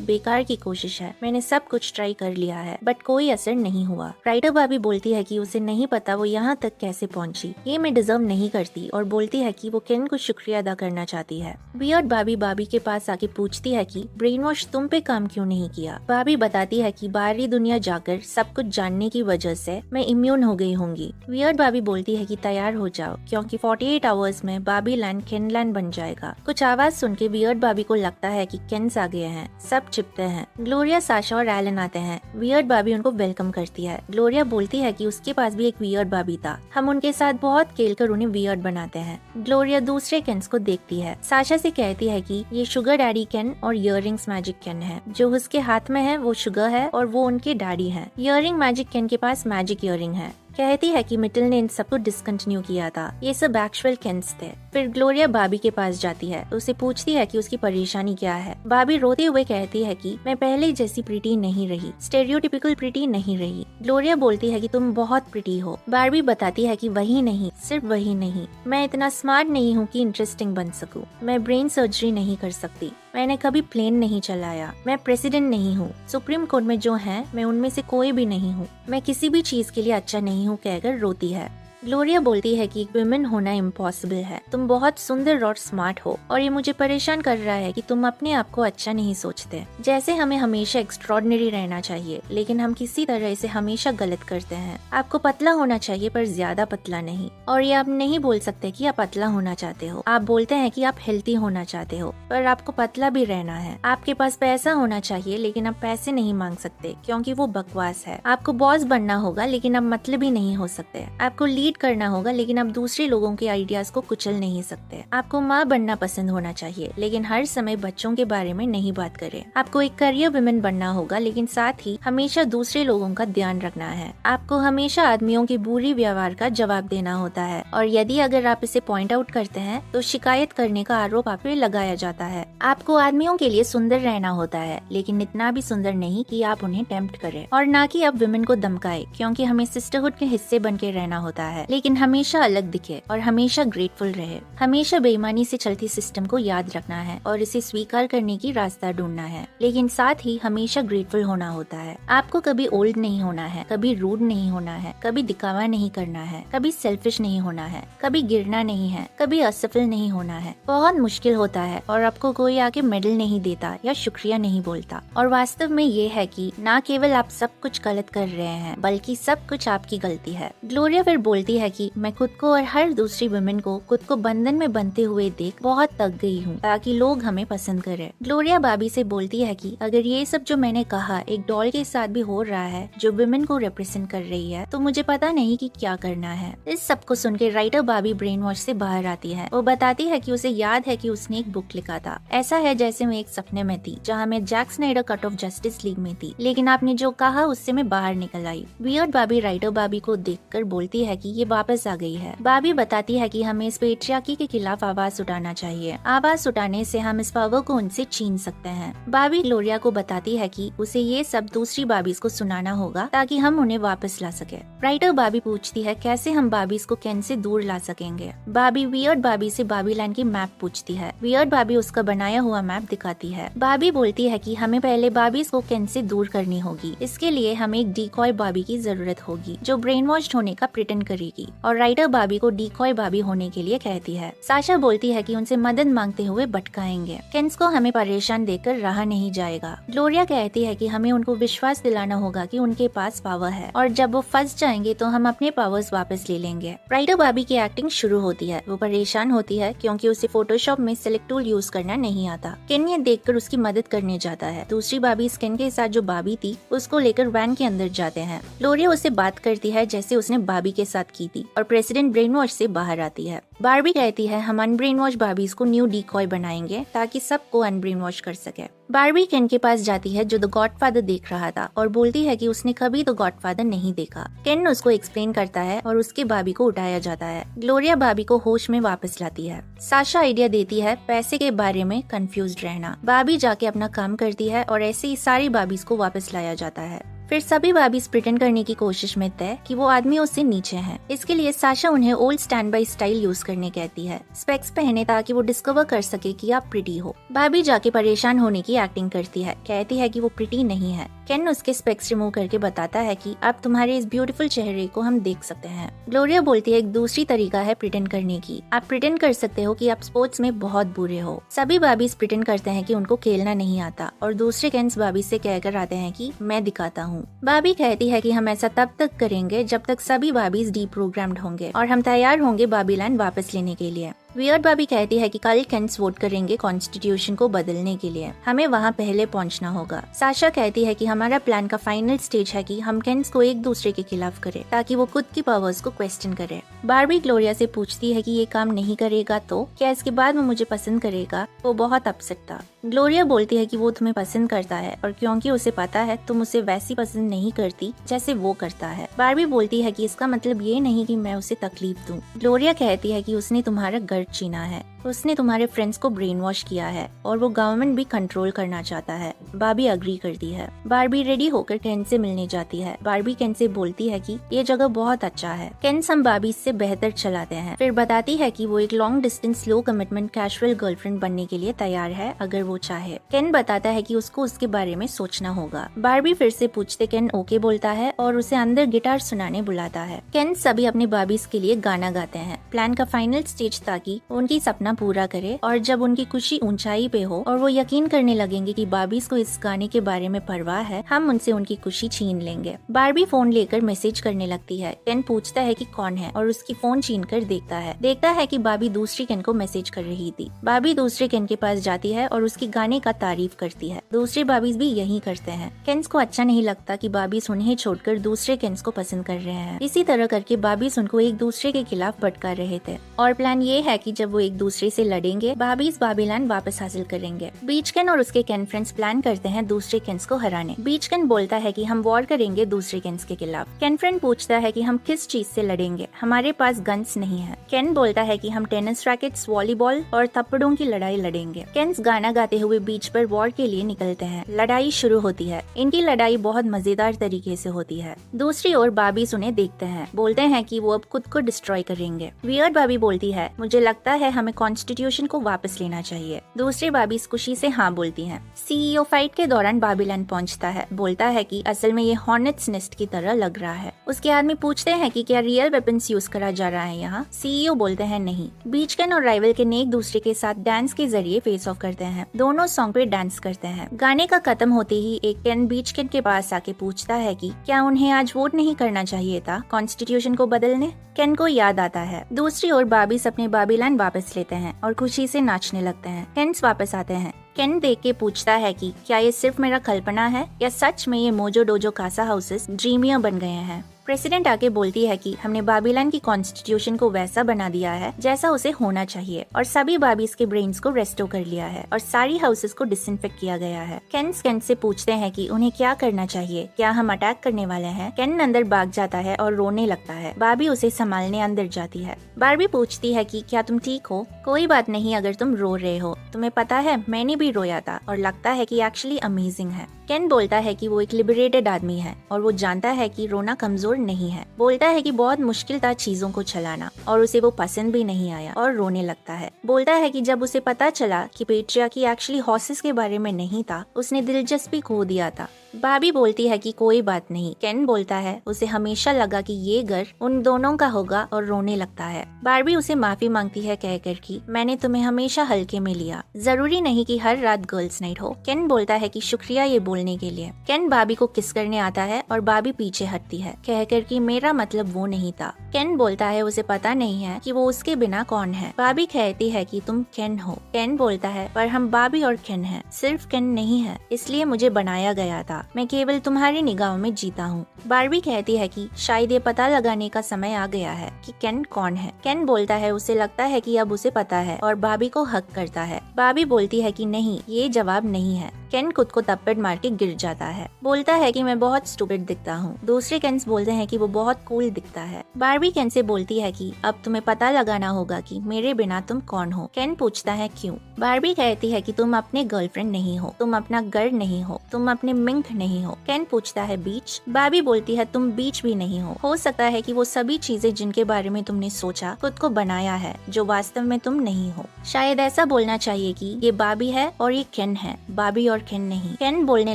बेकार की कोशिश है, मैंने सब कुछ ट्राई कर लिया है बट कोई असर नहीं हुआ। राइटर बार्बी बोलती है कि उसे नहीं पता वो यहाँ तक कैसे पहुँची, ये मैं डिजर्व नहीं करती और बोलती है कि वो केन को शुक्रिया अदा करना चाहती है। वियर्ड बार्बी बार्बी के पास आके पूछती है कि ब्रेन वॉश तुम पे काम क्यों नहीं किया। बार्बी बताती है कि बाहरी दुनिया जाकर सब कुछ जानने की वजह से मैं इम्यून हो गई होंगी। वियर्ड बार्बी बोलती है कि तैयार हो जाओ क्योंकि 48 आवर्स में बार्बीलैंड केनलैंड बन जाएगा। कुछ आवाज सुन के वियर्ड बार्बी को लगता है कि केन्स आ गए हैं। सब छिपते हैं। ग्लोरिया, साशा और एलन आते हैं। वियर्ड बार्बी उनको वेलकम करती है। ग्लोरिया बोलती है कि उसके पास भी एक वियर्ड बार्बी था, हम उनके साथ बहुत खेलकर उन्हें वियर्ड बनाते हैं। ग्लोरिया दूसरे केन्स को देखती है। साशा से कहती है कि ये शुगर डैडी केन और इयररिंग्स मैजिक केन है। जो उसके हाथ में है वो शुगर है और वो उनके डैडी है। इयररिंग मैजिक केन के पास मैजिक इयररिंग है। कहती है कि मिटल ने इन सबको डिसकंटिन्यू किया था, ये सब एक्चुअल केन्स थे। फिर ग्लोरिया बार्बी के पास जाती है, उसे पूछती है कि उसकी परेशानी क्या है। बार्बी रोते हुए कहती है कि मैं पहले जैसी प्रिटी नहीं रही, स्टेरियोटिपिकल प्रिटी नहीं रही। ग्लोरिया बोलती है कि तुम बहुत प्रिटी हो। बार्बी बताती है कि वही नहीं, सिर्फ वही नहीं, मैं इतना स्मार्ट नहीं हूँ कि इंटरेस्टिंग बन सकूं। मैं ब्रेन सर्जरी नहीं कर सकती, मैंने कभी प्लेन नहीं चलाया, मैं प्रेसिडेंट नहीं हूँ, सुप्रीम कोर्ट में जो है मैं उनमें से कोई भी नहीं हूँ, मैं किसी भी चीज के लिए अच्छा नहीं हूँ कहकर रोती है। ग्लोरिया बोलती है कि एक वुमेन होना इम्पॉसिबल है, तुम बहुत सुंदर और स्मार्ट हो और ये मुझे परेशान कर रहा है कि तुम अपने आप को अच्छा नहीं सोचते। जैसे हमें हमेशा एक्स्ट्रॉर्डिनरी रहना चाहिए लेकिन हम किसी तरह इसे हमेशा गलत करते हैं। आपको पतला होना चाहिए पर ज्यादा पतला नहीं, और ये आप नहीं बोल सकते कि आप पतला होना चाहते हो। आप बोलते हैं कि आप हेल्थी होना चाहते हो पर आपको पतला भी रहना है। आपके पास पैसा होना चाहिए लेकिन आप पैसे नहीं मांग सकते क्योंकि वो बकवास है। आपको बॉस बनना होगा लेकिन आप मतलबी नहीं हो सकते। आपको लीड करना होगा लेकिन आप दूसरे लोगों के आइडियाज को कुचल नहीं सकते। आपको माँ बनना पसंद होना चाहिए लेकिन हर समय बच्चों के बारे में नहीं बात करें। आपको एक करियर वुमेन बनना होगा लेकिन साथ ही हमेशा दूसरे लोगों का ध्यान रखना है। आपको हमेशा आदमियों के बुरी व्यवहार का जवाब देना होता है और यदि अगर आप इसे पॉइंट आउट करते हैं तो शिकायत करने का आरोप आप पे लगाया जाता है। आपको आदमियों के लिए सुंदर रहना होता है लेकिन इतना भी सुंदर नहीं कि आप उन्हें टेम्प्ट करें, और ना कि आप वुमेन को धमकाए क्योंकि हमें सिस्टरहुड के हिस्से बन के रहना होता है। है, लेकिन हमेशा अलग दिखे और हमेशा ग्रेटफुल रहे। हमेशा बेईमानी से चलती सिस्टम को याद रखना है और इसे स्वीकार करने की रास्ता ढूंढना है, लेकिन साथ ही हमेशा ग्रेटफुल होना होता है। आपको कभी ओल्ड नहीं होना है, कभी रूड नहीं होना है, कभी दिखावा नहीं करना है, कभी सेल्फिश नहीं होना है, कभी गिरना नहीं है, कभी असफल नहीं होना है। बहुत मुश्किल होता है और आपको कोई आके मेडल नहीं देता या शुक्रिया नहीं बोलता, और वास्तव में ये है कि ना केवल आप सब कुछ गलत कर रहे हैं बल्कि सब कुछ आपकी गलती है। ग्लोरिया फिर बोलती है कि मैं खुद को और हर दूसरी वुमेन को खुद को बंधन में बंधते हुए देख बहुत थक गई हूँ ताकि लोग हमें पसंद करें। ग्लोरिया बाबी से बोलती है कि अगर ये सब जो मैंने कहा एक डॉल के साथ भी हो रहा है जो वुमेन को रिप्रेजेंट कर रही है, तो मुझे पता नहीं कि क्या करना है। इस सब को सुन के राइटर बाबी ब्रेन वॉश से बाहर आती है। वो बताती है कि उसे याद है कि उसने एक बुक लिखा था, ऐसा है जैसे मैं एक सपने में थी जहाँ मैं Jack Snyder cut of Justice League में थी, लेकिन आपने जो कहा उससे मैं बाहर निकल आई। वियर्ड बाबी राइटर बाबी को देखकर बोलती है कि ये वापस आ गई है। बाबी बताती है कि हमें इस पेट्रियार्की के खिलाफ आवाज उठाना चाहिए। आवाज उठाने से हम इस पावर को उनसे छीन सकते हैं। बाबी ग्लोरिया को बताती है कि उसे ये सब दूसरी बाबीज को सुनाना होगा ताकि हम उन्हें वापस ला सके। राइटर बाबी पूछती है कैसे हम बाबीज को कैन से दूर ला सकेंगे। बाबी वियर्ड बाबी से बाबीलैंड की मैप पूछती है। वियर्ड बाबी उसका बनाया हुआ मैप दिखाती है। बाबी बोलती है कि हमें पहले बाबीज को कैन से दूर करनी होगी। इसके लिए हमें एक डिकॉय बाबी की जरूरत होगी जो ब्रेन वॉश्ड होने का प्रिटेंड करेगी, और राइटर बाबी को डिकॉय बाबी होने के लिए कहती है। साशा बोलती है कि उनसे मदद मांगते हुए भटकाएंगे। केन्स को हमें परेशान देखकर रहा नहीं जाएगा। ग्लोरिया कहती है कि हमें उनको विश्वास दिलाना होगा कि उनके पास पावर है और जब वो फंस जाएंगे तो हम अपने पावर्स वापस ले लेंगे। राइटर बाबी की एक्टिंग शुरू होती है। वो परेशान होती है क्योंकि उसे फोटोशॉप में सेलेक्ट टूल यूज करना नहीं आता। केन ये देखकर उसकी मदद करने जाता है। दूसरी बाबी केन के साथ जो बाबी थी उसको लेकर वैन के अंदर जाते हैं। ग्लोरिया उससे बात करती है जैसे उसने बाबी के साथ की थी और प्रेसिडेंट ब्रेन वॉश से बाहर आती है। बार्बी कहती है हम अनब्रेन वॉश बाबीज को न्यू डिकॉय बनाएंगे ताकि सबको अनब्रेन वॉश कर सके। बार्बी केन के पास जाती है जो द गॉडफादर देख रहा था और बोलती है कि उसने कभी द गॉडफादर नहीं देखा। केन उसको एक्सप्लेन करता है और उसके बाबी को उठाया जाता है। ग्लोरिया बाबी को होश में वापस लाती है। साशा आइडिया देती है पैसे के बारे में कंफ्यूज्ड रहना। बाबी जाके अपना काम करती है और ऐसे ही सारी बाबीज को वापस लाया जाता है। फिर सभी बाबीज प्रिटेंड करने की कोशिश में थे कि वो आदमियों से नीचे हैं। इसके लिए साशा उन्हें old stand by style use करने कहती है। स्पेक्स पहने ताकि वो डिस्कवर कर सके कि आप प्रिटी हो। बाबी जाके परेशान होने की एक्टिंग करती है, कहती है कि वो प्रिटी नहीं है। केन उसके स्पेक्स रिमूव करके बताता है कि अब तुम्हारे इस ब्यूटीफुल चेहरे को हम देख सकते हैं। ग्लोरिया बोलती है एक दूसरी तरीका है प्रिटेंड करने की। आप प्रिटेंड कर सकते हो कि आप स्पोर्ट्स में बहुत बुरे हो। सभी बाबीज प्रिटेंड करते हैं कि उनको खेलना नहीं आता और दूसरे केन्स बाबी से कहकर आते हैं कि मैं दिखाता हूँ। बाबी कहती है कि हम ऐसा तब तक करेंगे जब तक सभी बाबीज डीप्रोग्राम्ड होंगे और हम तैयार होंगे बाबीलैंड वापस लेने के लिए। वियर्ड बाबी कहती है कि कल केन्स वोट करेंगे कॉन्स्टिट्यूशन को बदलने के लिए। हमें वहाँ पहले पहुँचना होगा। साशा कहती है कि हमारा प्लान का फाइनल स्टेज है कि हम केन्स को एक दूसरे के खिलाफ करें ताकि वो खुद की पावर्स को क्वेश्चन करे। बार्बी ग्लोरिया से पूछती है कि ये काम नहीं करेगा तो क्या इसके बाद वो मुझे पसंद करेगा। वो बहुत अपसेट था। ग्लोरिया बोलती है कि वो तुम्हें पसंद करता है और क्योंकि उसे पता है तुम उसे वैसी पसंद नहीं करती जैसे वो करता है। बार्बी बोलती है कि इसका मतलब ये नहीं कि मैं उसे तकलीफ दूं। ग्लोरिया कहती है कि उसने तुम्हारा गर्व छीना है, उसने तुम्हारे फ्रेंड्स को ब्रेन वॉश किया है और वो गवर्नमेंट भी कंट्रोल करना चाहता है। बार्बी अग्री करती है। बार्बी रेडी होकर केन से मिलने जाती है। बार्बी केन से बोलती है कि ये जगह बहुत अच्छा है। केन हम बाबी से बेहतर चलाते हैं। फिर बताती है कि वो एक लॉन्ग डिस्टेंस लो कमिटमेंट कैजुअल गर्लफ्रेंड बनने के लिए तैयार है अगर वो चाहे। केन बताता है कि उसको उसके बारे में सोचना होगा। बार्बी फिर से पूछते केन ओके बोलता है और उसे अंदर गिटार सुनाने बुलाता है। केन सभी अपने बाबीज के लिए गाना गाते हैं। प्लान का फाइनल स्टेज ताकि उनकी सपना पूरा करे और जब उनकी खुशी ऊंचाई पे हो और वो यकीन करने लगेंगे कि बाबीज को इस गाने के बारे में परवाह है, हम उनसे उनकी खुशी छीन लेंगे। बार्बी फोन लेकर मैसेज करने लगती है। केन पूछता है कि कौन है और उसकी फोन छीन कर देखता है कि बाबी दूसरी केन को मैसेज कर रही थी। बाबी दूसरे केन के पास जाती है और उसकी गाने का तारीफ करती है। दूसरे बाबीज भी यही करते हैं। केन्स को अच्छा नहीं लगता कि बाबीज उन्हें छोड़कर दूसरे केन्स को पसंद कर रहे हैं। इसी तरह करके बाबीज उनको एक दूसरे के खिलाफ भटका रहे थे और प्लान ये है कि जब वो एक दूसरे से लड़ेंगे बाबीज बाबीलैंड वापस हासिल करेंगे। बीच केन और उसके केन फ्रेंड्स प्लान करते हैं दूसरे केन्स को हराने। बीच केन बोलता है कि हम वॉर करेंगे दूसरे केन्स के खिलाफ। केन फ्रेंड पूछता है कि हम किस चीज से लड़ेंगे, हमारे पास गन्स नहीं है। केन बोलता है कि हम टेनिस रैकेट्स, वॉलीबॉल और थप्पड़ों की लड़ाई लड़ेंगे। केन्स गाना गाते हुए बीच पर वॉर के लिए निकलते हैं। लड़ाई शुरू होती है। इनकी लड़ाई बहुत मजेदार तरीके से होती है। दूसरी ओर बाबीज उन्हें देखते हैं, बोलते हैं कि वो अब खुद को डिस्ट्रॉय करेंगे। वियर्ड बाबी बोलती है, मुझे लगता है हमें कॉन्स्टिट्यूशन को वापस लेना चाहिए। दूसरी बाबीज खुशी से हाँ बोलती हैं। सीईओ फाइट के दौरान बाबीलैंड पहुंचता है, बोलता है कि असल में ये हॉर्नेट्स नेस्ट की तरह लग रहा है। उसके आदमी पूछते हैं कि क्या रियल वेपन्स यूज करा जा रहा है यहाँ। सीईओ बोलते हैं नहीं। बीच केन और राइवल केन एक दूसरे के साथ डांस के जरिए फेस ऑफ करते हैं। दोनों सॉन्ग पे डांस करते हैं। गाने का खत्म होते ही एक केन बीच केन के पास आके पूछता है कि क्या उन्हें आज वोट नहीं करना चाहिए था कॉन्स्टिट्यूशन को बदलने। केन को याद आता है। दूसरी ओर बाबीस अपने बाबीलैंड वापस लेते हैं और खुशी से नाचने लगते हैं। केन्स वापस आते हैं। केन देख के पूछता है कि क्या ये सिर्फ मेरा कल्पना है या सच में ये मोजो डोजो कासा हाउसेस ड्रीमिया बन गए हैं। प्रेसिडेंट आके बोलती है कि हमने बाबीलैंड की कॉन्स्टिट्यूशन को वैसा बना दिया है जैसा उसे होना चाहिए और सभी बाबीज के ब्रेन्स को रेस्टोर कर लिया है और सारी हाउसेस को डिसइंफेक्ट किया गया है। केन से पूछते हैं कि उन्हें क्या करना चाहिए, क्या हम अटैक करने वाले हैं। केन अंदर भाग जाता है और रोने लगता है। बारबी उसे संभालने अंदर जाती है। बारबी पूछती है कि क्या तुम ठीक हो। कोई बात नहीं अगर तुम रो रहे हो, तुम्हें पता है मैंने भी रोया था और लगता है कि एक्चुअली अमेजिंग है। केन बोलता है कि वो एक लिबरेटेड आदमी है और वो जानता है कि रोना कमजोर नहीं है। बोलता है कि बहुत मुश्किल था चीजों को चलाना और उसे वो पसंद भी नहीं आया और रोने लगता है। बोलता है कि जब उसे पता चला कि पेट्रियार्की एक्चुअली हॉर्सेस के बारे में नहीं था, उसने दिलचस्पी खो दिया था। बाबी बोलती है कि कोई बात नहीं। केन बोलता है उसे हमेशा लगा कि ये घर उन दोनों का होगा और रोने लगता है। बारबी उसे माफी मांगती है कहकर कि मैंने तुम्हें हमेशा हल्के में लिया, जरूरी नहीं कि हर रात गर्ल्स नाइट हो। केन बोलता है कि शुक्रिया ये बोलने के लिए। केन बाबी को किस करने आता है और बाबी पीछे हटती है कहकर कि मेरा मतलब वो नहीं था। केन बोलता है उसे पता नहीं है कि वो उसके बिना कौन है। बाबी कहती है कि तुम केन हो। केन बोलता है पर हम बाबी और केन हैं, सिर्फ केन नहीं है, इसलिए मुझे बनाया गया था। मैं केवल तुम्हारी निगाहों में जीता हूँ। बारबी कहती है कि शायद ये पता लगाने का समय आ गया है कि केन कौन है। केन बोलता है उसे लगता है कि अब उसे पता है और बाबी को हक करता है। बाबी बोलती है कि नहीं, ये जवाब नहीं है। केन खुद को थप्पड़ मार के गिर जाता है। बोलता है कि मैं बहुत स्टूपिड दिखता हूँ। दूसरे केन्स बोलते हैं कि वो बहुत कूल दिखता है। बारबी केन से बोलती है कि अब तुम्हें पता लगाना होगा कि मेरे बिना तुम कौन हो। केन पूछता है क्यों। बारबी कहती है कि तुम अपने गर्लफ्रेंड नहीं हो, तुम अपना घर नहीं हो, तुम अपने मिंक नहीं हो। केन पूछता है बीच। बारबी बोलती है तुम बीच भी नहीं हो सकता है कि वो सभी चीजें जिनके बारे में तुमने सोचा खुद को बनाया है जो वास्तव में तुम नहीं हो। शायद ऐसा बोलना चाहिए कि ये बाबी है और ये केन है, बाबी और केन नहीं। केन बोलने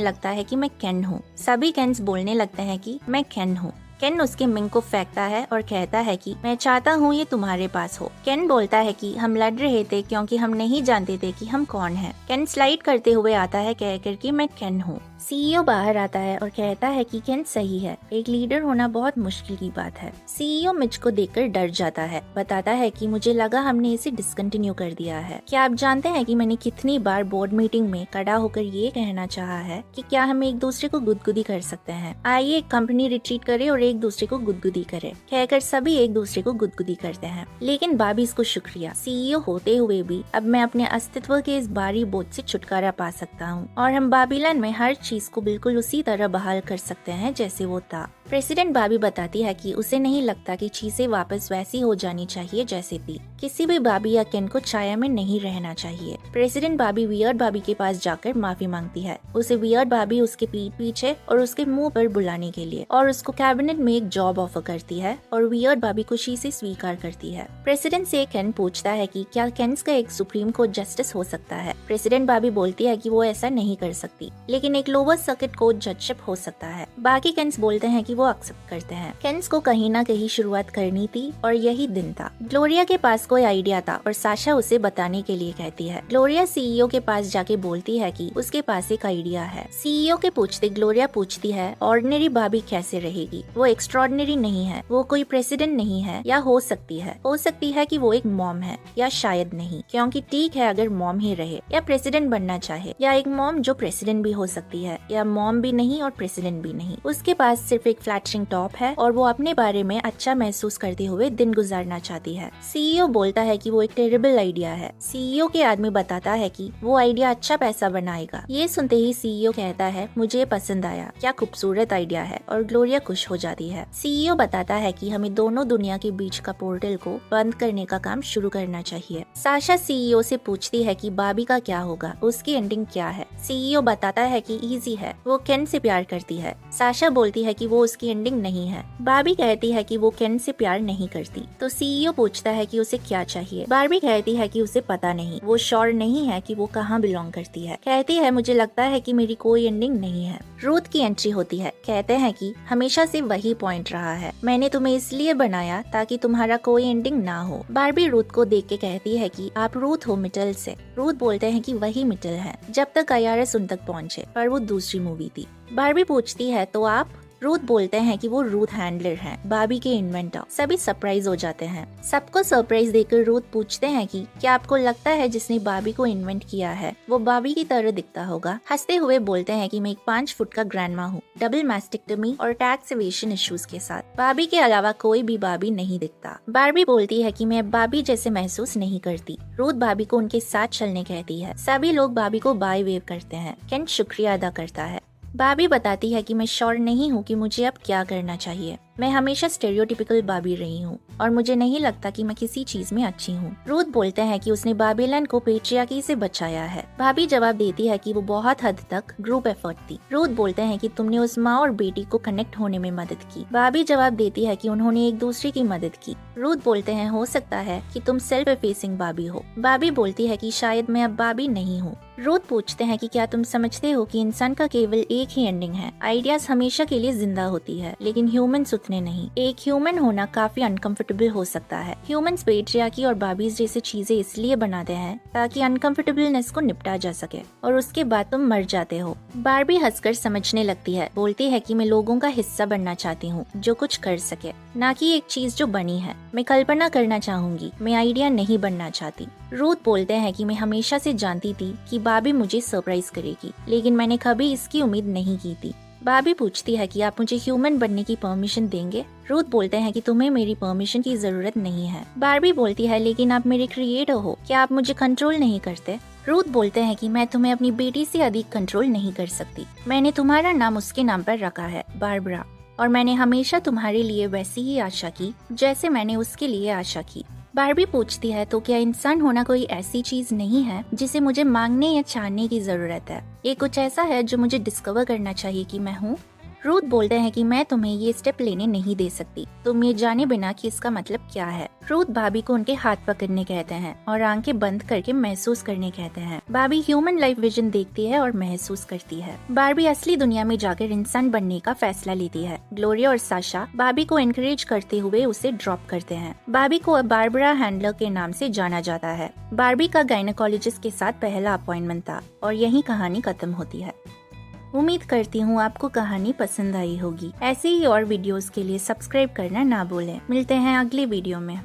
लगता है कि मैं केन हूँ। सभी केन्स बोलने लगते हैं कि मैं केन हूँ। केन उसके मिंक को फेंकता है और कहता है कि मैं चाहता हूँ ये तुम्हारे पास हो। केन बोलता है कि हम लड़ रहे थे क्योंकि हम नहीं जानते थे कि हम कौन हैं। केन स्लाइड करते हुए आता है कहकर कि मैं केन हूँ। सीईओ बाहर आता है और कहता है कि केन सही है, एक लीडर होना बहुत मुश्किल की बात है। सीईओ मिच को देखकर डर जाता है, बताता है कि मुझे लगा हमने इसे डिसकंटिन्यू कर दिया है। क्या आप जानते हैं कि मैंने कितनी बार बोर्ड मीटिंग में खड़ा होकर ये कहना चाहा है कि क्या हम एक दूसरे को गुदगुदी कर सकते हैं। आइए कंपनी रिट्रीट करे और एक दूसरे को गुदगुदी करे। कहकर सभी एक दूसरे को गुदगुदी करते हैं। लेकिन बाबी इसको शुक्रिया, सीईओ होते हुए भी अब मैं अपने अस्तित्व के इस भारी बोझ से छुटकारा पा सकता हूँ और हम बाबीलन में हर चीज को बिल्कुल उसी तरह बहाल कर सकते हैं जैसे वो था। प्रेसिडेंट बाबी बताती है कि उसे नहीं लगता कि चीजें वापस वैसी हो जानी चाहिए जैसे थी। किसी भी बाबी या केन को छाया में नहीं रहना चाहिए। प्रेसिडेंट बाबी वियर्ड बाबी के पास जाकर माफी मांगती है। उसे वियर्ड बाबी उसके पीठ पीछे और उसके मुंह पर बुलाने के लिए और उसको कैबिनेट में एक जॉब ऑफर करती है और वियर्ड बाबी खुशी से स्वीकार करती है। प्रेसिडेंट से केन पूछता है कि क्या केन्स का एक सुप्रीम कोर्ट जस्टिस हो सकता है। प्रेसिडेंट बाबी बोलती है कि वो ऐसा नहीं कर सकती, लेकिन एक लोअर सर्किट कोर्ट जजशिप हो सकता है। बाकी केन्स बोलते हैं कि वो एक्सेप्ट करते हैं। केन्स को कहीं ना कहीं शुरुआत करनी थी और यही दिन था। ग्लोरिया के पास कोई आइडिया था और साशा उसे बताने के लिए कहती है। ग्लोरिया सीईओ के पास जाके बोलती है कि उसके पास एक आइडिया है। सीईओ के पूछते ग्लोरिया पूछती है ऑर्डिनरी बाबी कैसे रहेगी। वो एक्स्ट्रॉर्डिनरी नहीं है, वो कोई प्रेसिडेंट नहीं है, या हो सकती है कि वो एक मॉम है, या शायद नहीं, क्योंकि ठीक है अगर मॉम ही रहे या प्रेसिडेंट बनना चाहे, या एक मॉम जो प्रेसिडेंट भी हो सकती है, या मॉम भी नहीं और प्रेसिडेंट भी नहीं। उसके पास सिर्फ एक फ्लैटरिंग टॉप है और वो अपने बारे में अच्छा महसूस करते हुए दिन गुजारना चाहती है। सीईओ बोलता है कि वो एक टेरिबल आइडिया है। सीईओ के आदमी बताता है कि वो आइडिया अच्छा पैसा बनाएगा। ये सुनते ही सीईओ कहता है मुझे पसंद आया, क्या खूबसूरत आइडिया है, और ग्लोरिया खुश हो जाती है। सीईओ बताता है कि हमें दोनों दुनिया के बीच का पोर्टल को बंद करने का काम शुरू करना चाहिए। साशा सीईओ से पूछती है कि बाबी का क्या होगा, उसकी एंडिंग क्या है। सीईओ बताता है कि इजी है, वो केन से प्यार करती है। साशा बोलती है कि वो उसकी एंडिंग नहीं है। बार्बी कहती है कि वो केन से प्यार नहीं करती। तो सीईओ पूछता है कि उसे क्या चाहिए। बार्बी कहती है कि उसे पता नहीं, वो श्योर नहीं है कि वो कहाँ बिलोंग करती है। कहती है मुझे लगता है कि मेरी कोई एंडिंग नहीं है। रूथ की एंट्री होती है। कहते हैं कि हमेशा से वही पॉइंट रहा है, मैंने तुम्हें इसलिए बनाया ताकि तुम्हारा कोई एंडिंग ना हो। बार्बी रूथ को देख के कहती है कि आप रूथ हो मिटल से। रूथ बोलते हैं कि वही मिटल है जब तक आईआरएस उन तक पहुंचे, पर वो दूसरी मूवी थी। बार्बी पूछती है तो आप? रूथ बोलते हैं कि वो रूथ हैंडलर हैं, बाबी के इन्वेंटर। सभी सरप्राइज हो जाते हैं। सबको सरप्राइज देकर रूथ पूछते हैं कि क्या आपको लगता है जिसने बाबी को इन्वेंट किया है वो बाबी की तरह दिखता होगा? हंसते हुए बोलते हैं कि मैं एक 5 फुट का ग्रैंडमा हूँ, डबल मैस्टेक्टमी और टैक्स एवेशन इश्यूज के साथ। बाबी के अलावा कोई भी बाबी नहीं दिखता। बार्बी बोलती है कि मैं बाबी जैसे महसूस नहीं करती। रूथ बाबी को उनके साथ चलने कहती है। सभी लोग बाबी को बाय वेव करते हैं। केन शुक्रिया अदा करता है। बाबी बताती है कि मैं श्योर नहीं हूँ कि मुझे अब क्या करना चाहिए। मैं हमेशा स्टेरियोटिपिकल बाबी रही हूँ और मुझे नहीं लगता कि मैं किसी चीज में अच्छी हूँ। रूथ बोलते हैं कि उसने बाबीलन को पेट्रियार्की से बचाया है। भाभी जवाब देती है कि वो बहुत हद तक ग्रुप एफर्ट थी। रूथ बोलते हैं कि तुमने उस माँ और बेटी को कनेक्ट होने में मदद की। भाभी जवाब देती है कि उन्होंने एक दूसरे की मदद की। रूथ बोलते हैं हो सकता है कि तुम सेल्फ एफेसिंग बाबी हो। बाबी बोलती है कि शायद मैं अब बाबी नहीं हूँ। रूथ पूछते हैं कि क्या तुम समझते हो कि इंसान का केवल एक ही एंडिंग है? आइडियाज हमेशा के लिए जिंदा होती है लेकिन ह्यूमंस उतने नहीं। एक ह्यूमन होना काफी अनकंफर्टेबल हो सकता है। ह्यूमंस पेट्रियार्की और बाबीज जैसी चीजें इसलिए बनाते हैं ताकि अनकंफर्टेबलनेस को निपटा जा सके और उसके बाद तुम मर जाते हो। बार्बी हंसकर समझने लगती है। बोलती है कि मैं लोगों का हिस्सा बनना चाहती हूँ जो कुछ कर सके, ना कि एक चीज जो बनी है। मैं कल्पना करना चाहूंगी, मैं आइडिया नहीं बनना चाहती। रूथ बोलते हैं कि मैं हमेशा से जानती थी कि बाबी मुझे सरप्राइज करेगी, लेकिन मैंने कभी इसकी उम्मीद नहीं की थी। बाबी पूछती है कि आप मुझे ह्यूमन बनने की परमिशन देंगे? रूथ बोलते हैं कि तुम्हें मेरी परमिशन की जरूरत नहीं है। बार्बी बोलती है लेकिन आप मेरे क्रिएटर हो, क्या आप मुझे कंट्रोल नहीं करते? रूथ बोलते हैं कि मैं तुम्हें अपनी बेटी से अधिक कंट्रोल नहीं कर सकती। मैंने तुम्हारा नाम उसके नाम पर रखा है, बारबरा, और मैंने हमेशा तुम्हारे लिए वैसी ही आशा की जैसे मैंने उसके लिए आशा की। बार्बी पूछती है तो क्या इंसान होना कोई ऐसी चीज नहीं है जिसे मुझे मांगने या चाहने की जरूरत है? ये कुछ ऐसा है जो मुझे डिस्कवर करना चाहिए कि मैं हूँ। रूथ बोलते हैं कि मैं तुम्हें ये स्टेप लेने नहीं दे सकती, तुम ये जाने बिना कि इसका मतलब क्या है। रूथ भाभी को उनके हाथ पकड़ने कहते हैं और आंखें बंद करके महसूस करने कहते हैं। बाबी ह्यूमन लाइफ विजन देखती है और महसूस करती है। बार्बी असली दुनिया में जाकर इंसान बनने का फैसला लेती है। ग्लोरिया और साशा बाबी को एनकरेज करते हुए उसे ड्रॉप करते हैं। बाबी को अब बारबरा हैंडलर के नाम से जाना जाता है। बार्बी का गायनेकोलॉजिस्ट के साथ पहला अपॉइंटमेंट था और यही कहानी खत्म होती है। उम्मीद करती हूँ आपको कहानी पसंद आई होगी। ऐसे ही और वीडियोस के लिए सब्सक्राइब करना ना भूलें। मिलते हैं अगले वीडियो में।